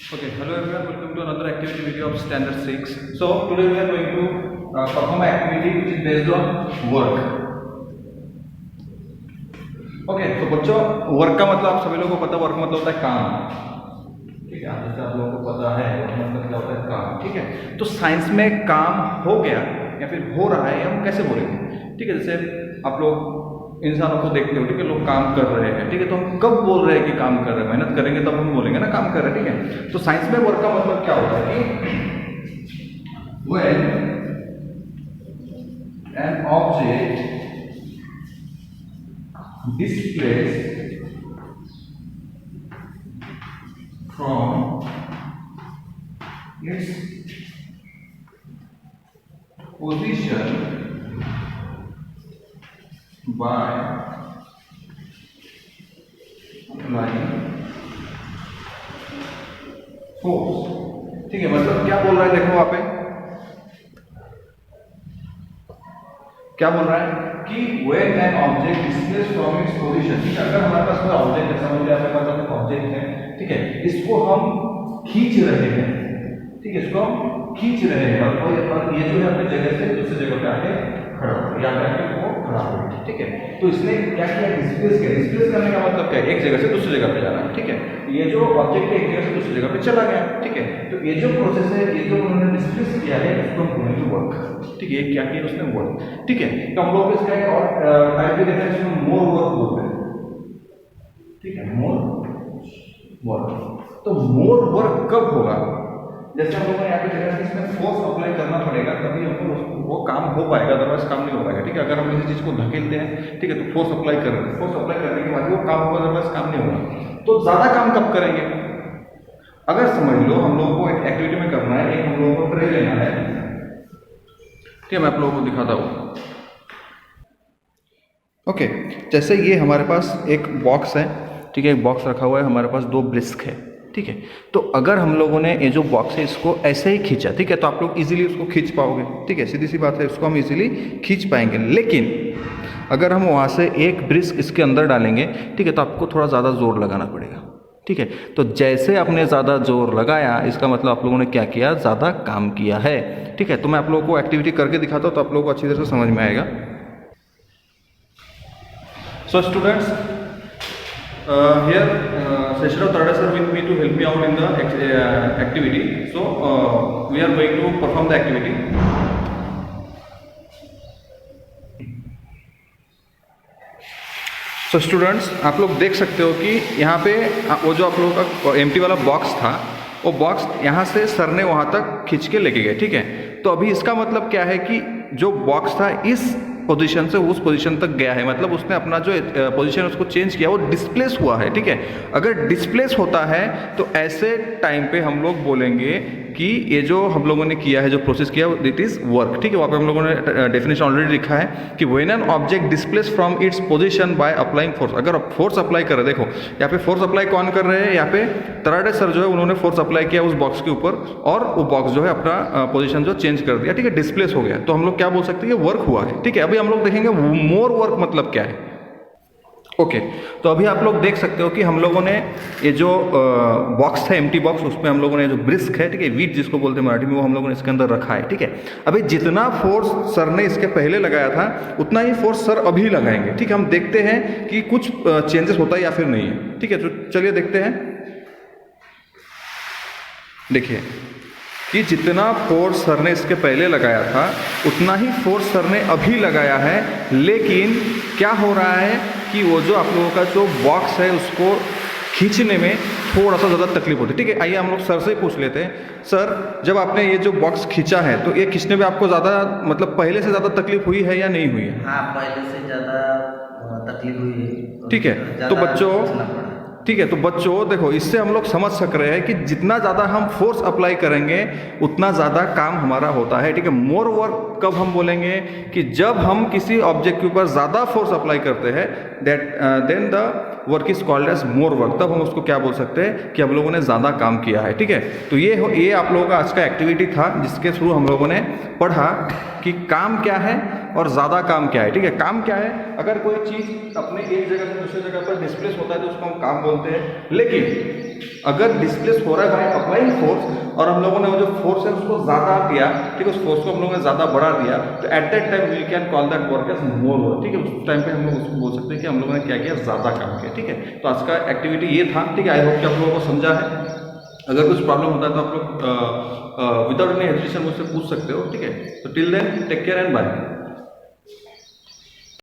Okay, hello everyone, welcome to another activity video of standard 6. So today we are going to perform an activity which is based on work. Okay, तो बच्चों work का मतलब आप सभी लोगों को पता है, वर्क मतलब होता है काम। ठीक है, जैसे आप लोगों को पता है वर्क मतलब क्या होता है, काम। ठीक है, तो साइंस में काम हो गया या फिर हो रहा है, हम कैसे बोलेंगे? ठीक है, जैसे आप लोग इंसानों को देखते हो, ठीक है, लोग काम कर रहे हैं, ठीक है, तो हम कब बोल रहे हैं कि काम कर रहे हैं? मेहनत करेंगे तब हम बोलेंगे ना काम कर रहे हैं। ठीक है, तो साइंस में वर्क का मतलब क्या होता है कि when an object displays from its position by applying force। ठीक है, मतलब क्या बोल रहा है, देखो वहां पे क्या बोल रहा है कि when an object displays from its position। ठीक है, अगर हमारे पास कोई ऑब्जेक्ट है, समझ लिया हमारे पास एक ऑब्जेक्ट है, ठीक है, इसको हम खींच रहे हैं, ठीक है, इसको हम खींच रहे हैं और ये जो है अपनी जगह से दूसरी जगह पे आके खड़ा हो, या आके वो खड़ा हो। ठीक है, तो इसने क्या किया, डिस्प्लेस किया। डिस्प्लेस करने का मतलब क्या है, एक जगह से दूसरी जगह पे जाना। ठीक है, ये जो ऑब्जेक्ट है एक जगह से दूसरी जगह पे चला गया। ठीक है, तो ये जो प्रोसेस है, ये जो उन्होंने डिस्प्लेस किया है, इसको हम बोलेंगे वर्क। ठीक है, क्या किया उसने, वर्क। ठीक है, तो हम लोग इसका एक और टाइप भी देखते हैं, इसमें मोर वर्क बोलते हैं। ठीक है, मोर वर्क। तो मोर वर्क कब होगा? जैसे हम लोगों ने यहाँ पे देखा कि इसमें फोर्स अप्लाई करना पड़ेगा, तभी हमको वो काम हो पाएगा, अदरवाइज काम नहीं हो पाएगा। ठीक है, अगर हम किसी चीज को धकेलते हैं, ठीक है, तो फोर्स अप्लाई कर रहे हैं, फोर्स अप्लाई करने के बाद वो काम होगा, अदरवाइज काम नहीं होगा। तो ज्यादा काम कब करेंगे? अगर समझ लो हम लोगों को एक एक्टिविटी में करना है, एक हम लोगों को ट्रे लेना है। ठीक है, मैं आप लोगों को दिखाता हूँ। ओके, जैसे ये हमारे पास एक बॉक्स है, ठीक है, एक बॉक्स रखा हुआ है, हमारे पास दो ब्रिस्क है। ठीक है, तो अगर हम लोगों ने ये जो बॉक्स है इसको ऐसे ही खींचा, ठीक है, तो आप लोग इजीली उसको खींच पाओगे। ठीक है, सीधी सी बात है, इसको हम इजीली खींच पाएंगे। लेकिन अगर हम वहाँ से एक ब्रिस्क इसके अंदर डालेंगे, ठीक है, तो आपको थोड़ा ज़्यादा जोर लगाना पड़ेगा। ठीक है, तो जैसे आपने ज़्यादा जोर लगाया, इसका मतलब आप लोगों ने क्या किया, ज़्यादा काम किया है। ठीक है, तो मैं आप लोगों को एक्टिविटी करके दिखाता हूँ, तो आप लोगों को अच्छी तरह से समझ में आएगा। So students, here Sesharav Tarade sir with me to help me out in the activity. So we are going to perform the activity. So students, आप लोग देख सकते हो कि यहाँ पे वो जो आप लोगों का एम्प्टी वाला बॉक्स था, वो बॉक्स यहाँ से सर ने वहाँ तक खींच के लेके गए। ठीक है, तो अभी इसका मतलब क्या है कि जो बॉक्स था इस पोजीशन से उस पोजीशन तक गया है, मतलब उसने अपना जो पोजीशन उसको चेंज किया, वो डिस्प्लेस हुआ है। ठीक है, अगर डिस्प्लेस होता है तो ऐसे टाइम पे हम लोग बोलेंगे कि ये जो हम लोगों ने किया है, जो प्रोसेस किया, इट इज वर्क। ठीक है, वहाँ पे हम लोगों ने डेफिनेशन ऑलरेडी लिखा है कि when an object displace from its position by applying force. अगर फोर्स अप्लाई कर रहे, देखो यहाँ पे फोर्स अप्लाई कौन कर रहे हैं, यहाँ पे तराडे सर जो है उन्होंने फोर्स अप्लाई किया उस बॉक्स के ऊपर, और वो बॉक्स जो है अपना पोजीशन जो चेंज कर दिया। ठीक है, डिस्प्लेस हो गया, तो हम लोग क्या बोल सकते हैं, वर्क हुआ है। ठीक है, अभी हम लोग देखेंगे मोर वर्क मतलब क्या है। ओके, तो अभी आप लोग देख सकते हो कि हम लोगों ने ये जो बॉक्स था, एम्प्टी बॉक्स, उसमें हम लोगों ने जो ब्रिस्क है, ठीक है, वीट जिसको बोलते हैं मराठी में, वो हम लोगों ने इसके अंदर रखा है। ठीक है, अभी जितना फोर्स सर ने इसके पहले लगाया था उतना ही फोर्स सर अभी लगाएंगे। ठीक है, हम देखते हैं कि कुछ चेंजेस होता है या फिर नहीं है। ठीक है, तो चलिए देखते हैं। देखिए कि जितना फोर्स सर ने इसके पहले लगाया था उतना ही फोर्स सर ने अभी लगाया है, लेकिन क्या हो रहा है कि वो जो आप लोगों का जो बॉक्स है उसको खींचने में थोड़ा सा ज़्यादा तकलीफ होती है। ठीक है, आइए हम लोग सर से ही पूछ लेते हैं। सर, जब आपने ये जो बॉक्स खींचा है तो ये खींचने में आपको ज़्यादा, मतलब पहले से ज़्यादा तकलीफ हुई है या नहीं हुई है? हाँ, पहले से ज़्यादा तकलीफ हुई है। ठीक है, तो बच्चों, ठीक है, तो बच्चों देखो, इससे हम लोग समझ सक रहे हैं कि जितना ज़्यादा हम फोर्स अप्लाई करेंगे उतना ज़्यादा काम हमारा होता है। ठीक है, मोर वर्क कब हम बोलेंगे कि जब हम किसी ऑब्जेक्ट के ऊपर ज़्यादा फोर्स अप्लाई करते हैं, then the work is called as more work. तब हम उसको क्या बोल सकते हैं कि हम लोगों ने ज़्यादा काम किया है। ठीक है, तो ये आप लोगों का आज का एक्टिविटी था, जिसके थ्रू हम लोगों ने पढ़ा कि काम क्या है और ज़्यादा काम क्या है। ठीक है, काम क्या है, अगर कोई चीज़ अपने एक जगह से दूसरी जगह पर डिस्प्लेस होता है तो उसको हम काम बोलते हैं। लेकिन अगर डिस्प्लेस हो रहा है बाय अप्लाइंग फोर्स और हम लोगों ने वो जो फोर्स है उसको ज़्यादा किया, ठीक है, उस फोर्स को हम लोगों ने ज़्यादा बढ़ा दिया, तो at that time we can call that work as more work, ठीक है। उस टाइम पे हम लोग उसको बोल सकते हैं कि हम लोगों ने क्या किया, ज़्यादा काम किया, ठीक है। तो आज का एक्टिविटी ये था, ठीक है। आई होप कि आप लोगों को समझा है। अगर कुछ प्रॉब्लम होता है तो आप लोग विदाउट एनी हेजिटेशन मुझसे पूछ सकते हो, ठीक है। तो till then take care and bye.